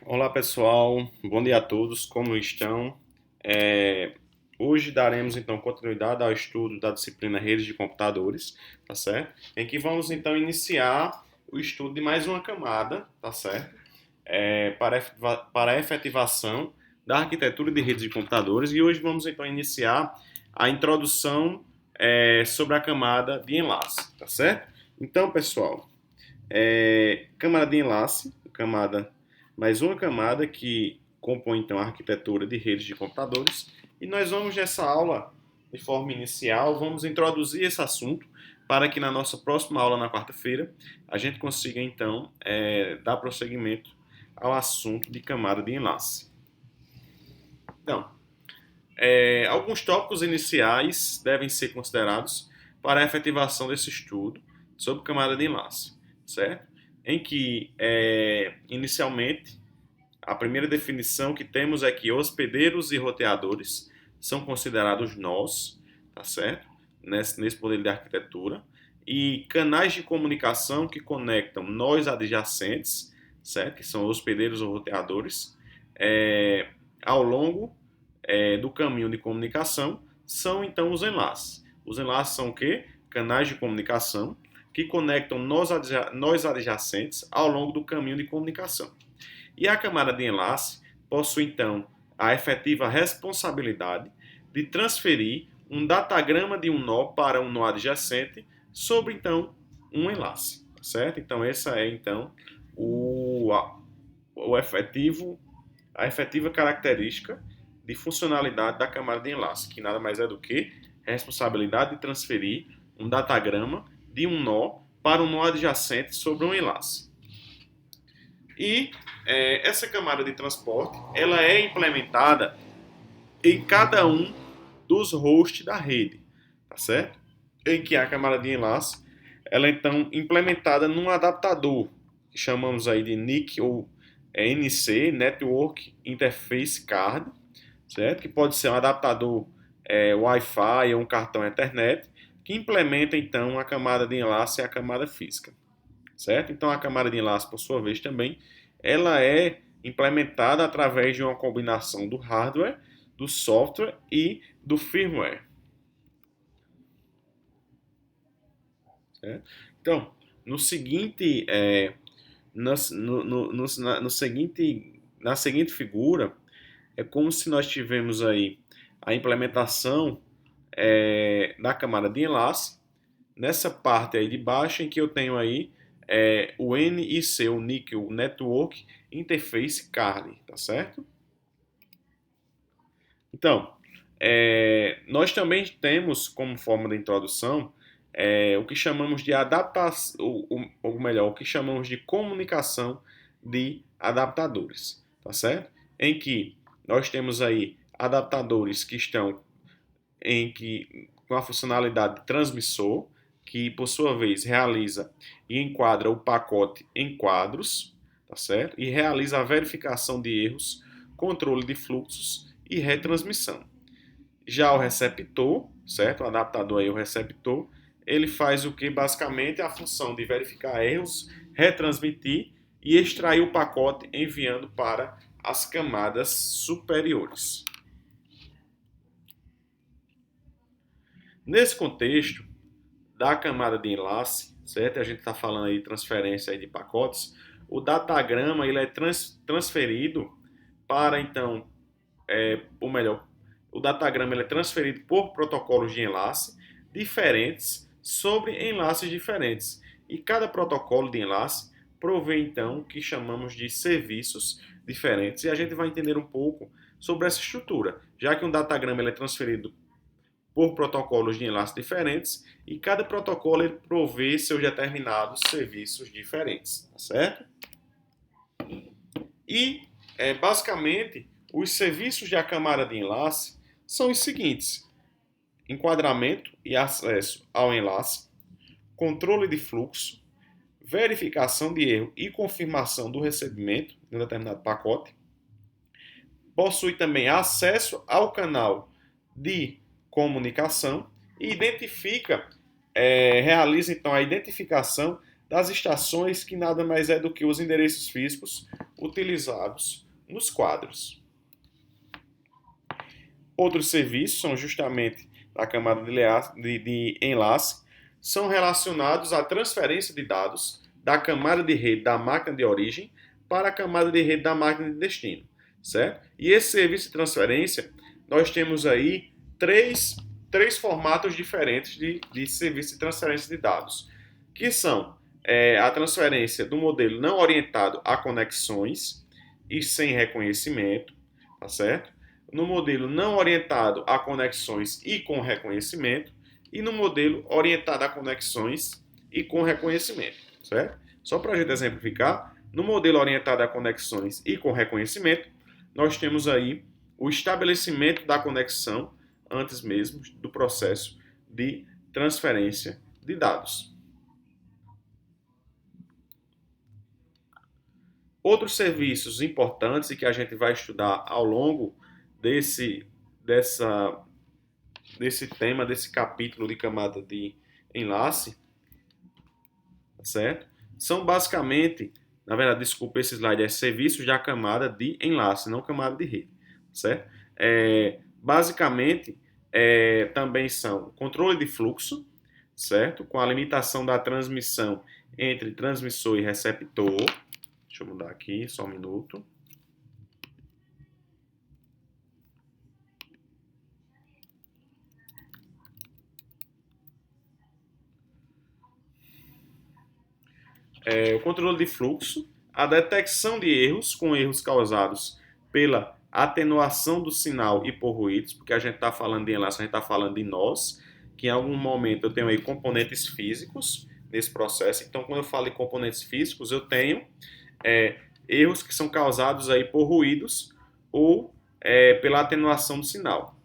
Olá pessoal, bom dia a todos, como estão? Hoje daremos então continuidade ao estudo da disciplina Redes de Computadores, tá certo? Em que vamos então iniciar o estudo de mais uma camada, tá certo? Para a efetivação da arquitetura de redes de computadores e hoje vamos então iniciar a introdução sobre a camada de enlace, tá certo? Então pessoal, camada de enlace, mais uma camada que compõe então a arquitetura de redes de computadores. E nós vamos nessa aula, de forma inicial, vamos introduzir esse assunto para que na nossa próxima aula, na quarta-feira, a gente consiga então dar prosseguimento ao assunto de camada de enlace. Então, alguns tópicos iniciais devem ser considerados para a efetivação desse estudo sobre camada de enlace, certo? Em que, inicialmente, a primeira definição que temos é que hospedeiros e roteadores são considerados nós, tá certo? Nesse modelo de arquitetura. E canais de comunicação que conectam nós adjacentes, certo? Que são hospedeiros ou roteadores, ao longo do caminho de comunicação, são então os enlaces. Os enlaces são o quê? Canais de comunicação que conectam nós adjacentes ao longo do caminho de comunicação. E a camada de enlace possui então a efetiva responsabilidade de transferir um datagrama de um nó para um nó adjacente sobre então um enlace, certo? Então essa é então a efetiva característica de funcionalidade da camada de enlace, que nada mais é do que a responsabilidade de transferir um datagrama de um nó para um nó adjacente sobre um enlace. E essa camada de transporte ela é implementada em cada um dos hosts da rede, tá certo? Em que a camada de enlace ela é então implementada num adaptador que chamamos aí de NIC ou NC, Network Interface Card, certo? Que pode ser um adaptador Wi-Fi ou um cartão Ethernet que implementa então a camada de enlace e a camada física, certo? Então a camada de enlace, por sua vez, também ela é implementada através de uma combinação do hardware, do software e do firmware. Certo? Então, no seguinte, na seguinte figura, é como se nós tivéssemos aí a implementação da camada de enlace, nessa parte aí de baixo, em que eu tenho aí o NIC, o NIC, o Network Interface Card, tá certo? Então, nós também temos como forma de introdução o que chamamos de adaptação, ou melhor, o que chamamos de comunicação de adaptadores, tá certo? Em que nós temos aí adaptadores que estão com a funcionalidade de transmissor, que por sua vez realiza e enquadra o pacote em quadros, tá certo? E realiza a verificação de erros, controle de fluxos e retransmissão. Já o receptor, certo? O adaptador aí, o receptor, ele faz o que? Basicamente a função de verificar erros, retransmitir e extrair o pacote enviando para as camadas superiores. Nesse contexto da camada de enlace, certo? A gente está falando aí de transferência aí de pacotes. O datagrama ele é transferido para então, ou melhor, o datagrama ele é transferido por protocolos de enlace diferentes sobre enlaces diferentes. E cada protocolo de enlace provém então o que chamamos de serviços diferentes. E a gente vai entender um pouco sobre essa estrutura, já que um datagrama ele é transferido por protocolos de enlace diferentes e cada protocolo ele provê seus determinados serviços diferentes, tá certo? E, basicamente, os serviços de camada de enlace são os seguintes: enquadramento e acesso ao enlace, controle de fluxo, verificação de erro e confirmação do recebimento de um determinado pacote, possui também acesso ao canal de comunicação e realiza então a identificação das estações que nada mais é do que os endereços físicos utilizados nos quadros. Outros serviços são justamente da camada de enlace, são relacionados à transferência de dados da camada de rede da máquina de origem para a camada de rede da máquina de destino, certo? E esse serviço de transferência, nós temos aí três formatos diferentes de serviço de transferência de dados, que são a transferência do modelo não orientado a conexões e sem reconhecimento, tá certo? No modelo não orientado a conexões e com reconhecimento, e no modelo orientado a conexões e com reconhecimento, certo? Só para a gente exemplificar, no modelo orientado a conexões e com reconhecimento, nós temos aí o estabelecimento da conexão antes mesmo do processo de transferência de dados. Outros serviços importantes e que a gente vai estudar ao longo desse tema, desse capítulo de camada de enlace, certo? São basicamente, na verdade, desculpa, esse slide é serviços da camada de enlace, não camada de rede, certo? Basicamente, também são controle de fluxo, certo? Com a limitação da transmissão entre transmissor e receptor. Deixa eu mudar aqui, só um minuto. O controle de fluxo, a detecção de erros, com erros causados pela atenuação do sinal e por ruídos, porque a gente está falando de enlace, a gente está falando de nós, que em algum momento eu tenho aí componentes físicos nesse processo. Então, quando eu falo em componentes físicos, eu tenho erros que são causados aí por ruídos ou pela atenuação do sinal.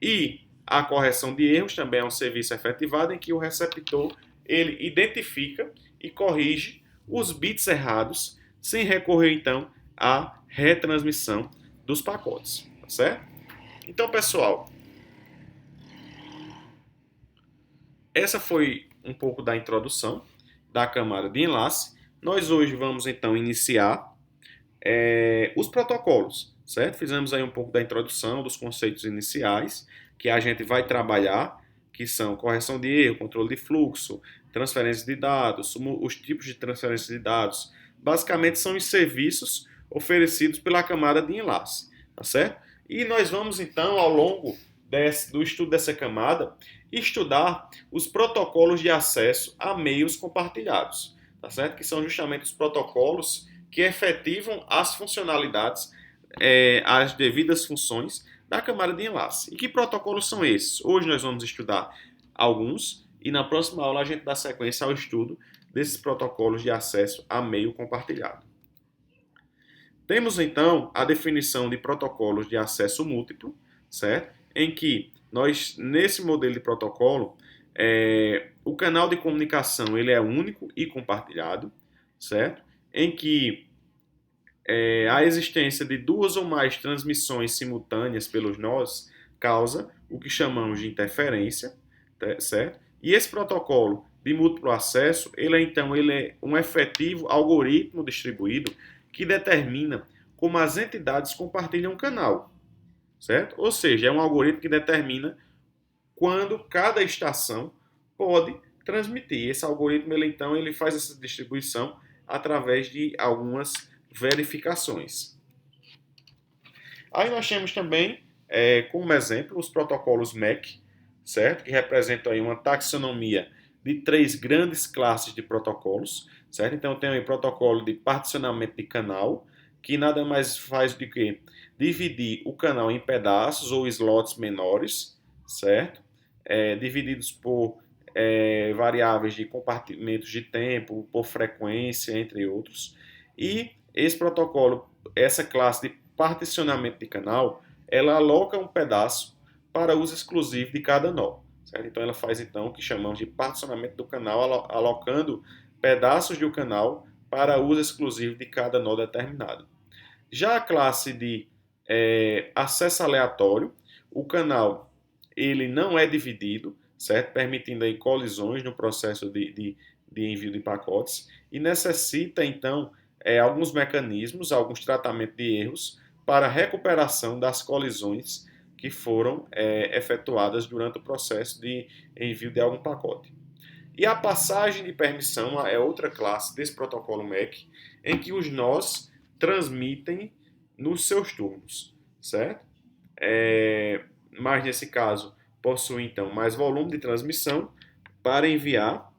E a correção de erros também é um serviço efetivado em que o receptor ele identifica e corrige os bits errados sem recorrer então à retransmissão dos pacotes, tá certo? Então, pessoal, essa foi um pouco da introdução da camada de enlace. Nós hoje vamos então iniciar os protocolos, certo? Fizemos aí um pouco da introdução dos conceitos iniciais que a gente vai trabalhar, que são correção de erro, controle de fluxo, transferência de dados, os tipos de transferência de dados. Basicamente são os serviços oferecidos pela camada de enlace, tá certo? E nós vamos então, ao longo do estudo dessa camada, estudar os protocolos de acesso a meios compartilhados, tá certo? Que são justamente os protocolos que efetivam as funcionalidades, as devidas funções da camada de enlace. E que protocolos são esses? Hoje nós vamos estudar alguns e na próxima aula a gente dá sequência ao estudo desses protocolos de acesso a meio compartilhado. Temos então a definição de protocolos de acesso múltiplo, certo? Em que nós, nesse modelo de protocolo, o canal de comunicação ele é único e compartilhado, certo? Em que a existência de duas ou mais transmissões simultâneas pelos nós causa o que chamamos de interferência, certo? E esse protocolo de múltiplo acesso, ele é um efetivo algoritmo distribuído que determina como as entidades compartilham o canal, certo? Ou seja, é um algoritmo que determina quando cada estação pode transmitir. Esse algoritmo, ele faz essa distribuição através de algumas verificações. Aí nós temos também, como exemplo, os protocolos MEC, certo? Que representam aí uma taxonomia de três grandes classes de protocolos, certo? Então tem aí o protocolo de particionamento de canal, que nada mais faz do que dividir o canal em pedaços ou slots menores, certo? Divididos por variáveis de compartimentos de tempo, por frequência, entre outros. E esse protocolo, essa classe de particionamento de canal, ela aloca um pedaço para uso exclusivo de cada nó, certo? Então ela faz então o que chamamos de particionamento do canal, alocando pedaços de um canal para uso exclusivo de cada nó determinado. Já a classe de acesso aleatório, o canal ele não é dividido, certo? Permitindo aí colisões no processo de envio de pacotes e necessita então alguns mecanismos, alguns tratamentos de erros para a recuperação das colisões que foram efetuadas durante o processo de envio de algum pacote. E a passagem de permissão é outra classe desse protocolo MAC, em que os nós transmitem nos seus turnos, certo? Mas nesse caso possui então mais volume de transmissão para enviar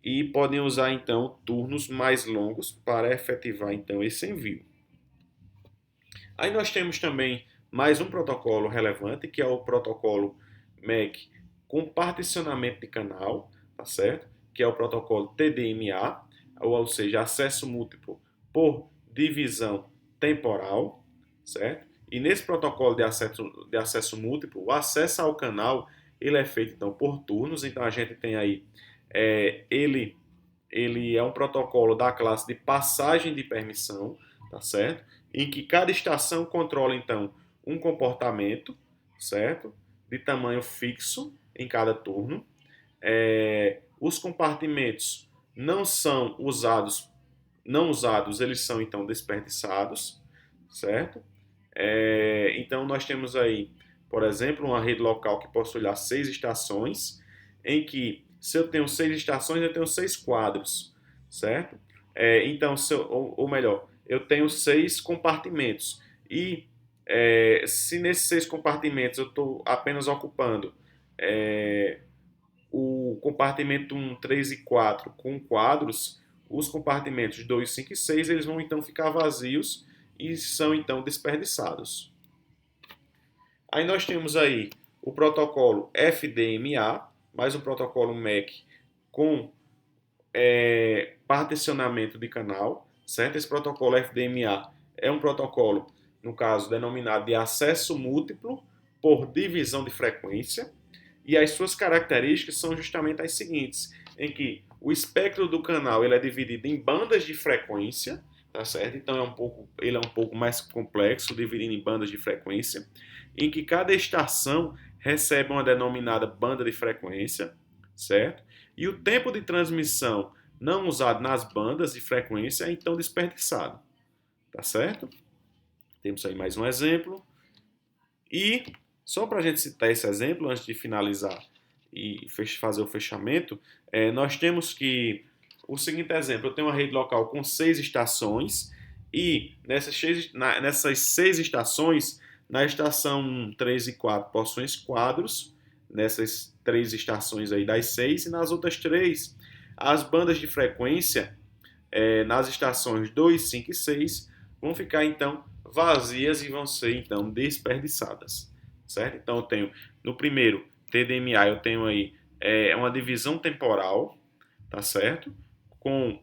e podem usar então turnos mais longos para efetivar então esse envio. Aí nós temos também mais um protocolo relevante, que é o protocolo MAC com particionamento de canal, tá certo? Que é o protocolo TDMA, ou seja, acesso múltiplo por divisão temporal, certo? E nesse protocolo de acesso múltiplo, o acesso ao canal ele é feito então por turnos, então a gente tem aí ele é um protocolo da classe de passagem de permissão, tá certo? Em que cada estação controla então um comportamento, certo? De tamanho fixo em cada turno. Os compartimentos não usados, eles são então desperdiçados, certo? Então nós temos aí, por exemplo, uma rede local que possui 6 estações, em que se eu tenho 6 estações, eu tenho 6 quadros, certo? Então, ou melhor, eu tenho 6 compartimentos. E se nesses 6 compartimentos eu estou apenas ocupando o compartimento 1, 3 e 4 com quadros, os compartimentos 2, 5 e 6 eles vão então ficar vazios e são então desperdiçados. Aí nós temos aí o protocolo FDMA, mais um protocolo MAC com particionamento de canal, certo? Esse protocolo FDMA é um protocolo, no caso, denominado de acesso múltiplo por divisão de frequência, e as suas características são justamente as seguintes, em que o espectro do canal ele é dividido em bandas de frequência, tá certo? Então ele é um pouco mais complexo, dividido em bandas de frequência, em que cada estação recebe uma denominada banda de frequência, certo? E o tempo de transmissão não usado nas bandas de frequência é então desperdiçado, tá certo? Temos aí mais um exemplo. E só para a gente citar esse exemplo, antes de finalizar e fazer o fechamento, nós temos que o seguinte exemplo: eu tenho uma rede local com 6 estações e nessas 6 estações, na estação 1, 3 e 4 possuem quadros, nessas 3 estações aí das 6, e nas outras 3, as bandas de frequência nas estações 2, 5 e 6 vão ficar então vazias e vão ser então desperdiçadas, certo? Então eu tenho no primeiro TDMA eu tenho aí uma divisão temporal, tá certo? Com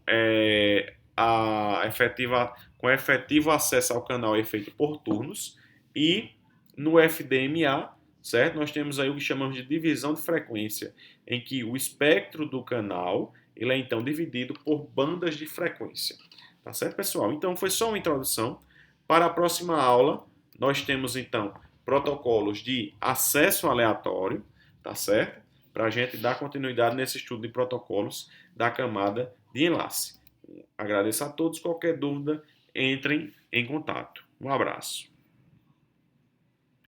efetivo acesso ao canal é feito por turnos, e no FDMA, certo? Nós temos aí o que chamamos de divisão de frequência, em que o espectro do canal ele é então dividido por bandas de frequência. Tá certo, pessoal? Então foi só uma introdução. Para a próxima aula, nós temos então protocolos de acesso aleatório, tá certo? Para a gente dar continuidade nesse estudo de protocolos da camada de enlace. Agradeço a todos. Qualquer dúvida, entrem em contato. Um abraço.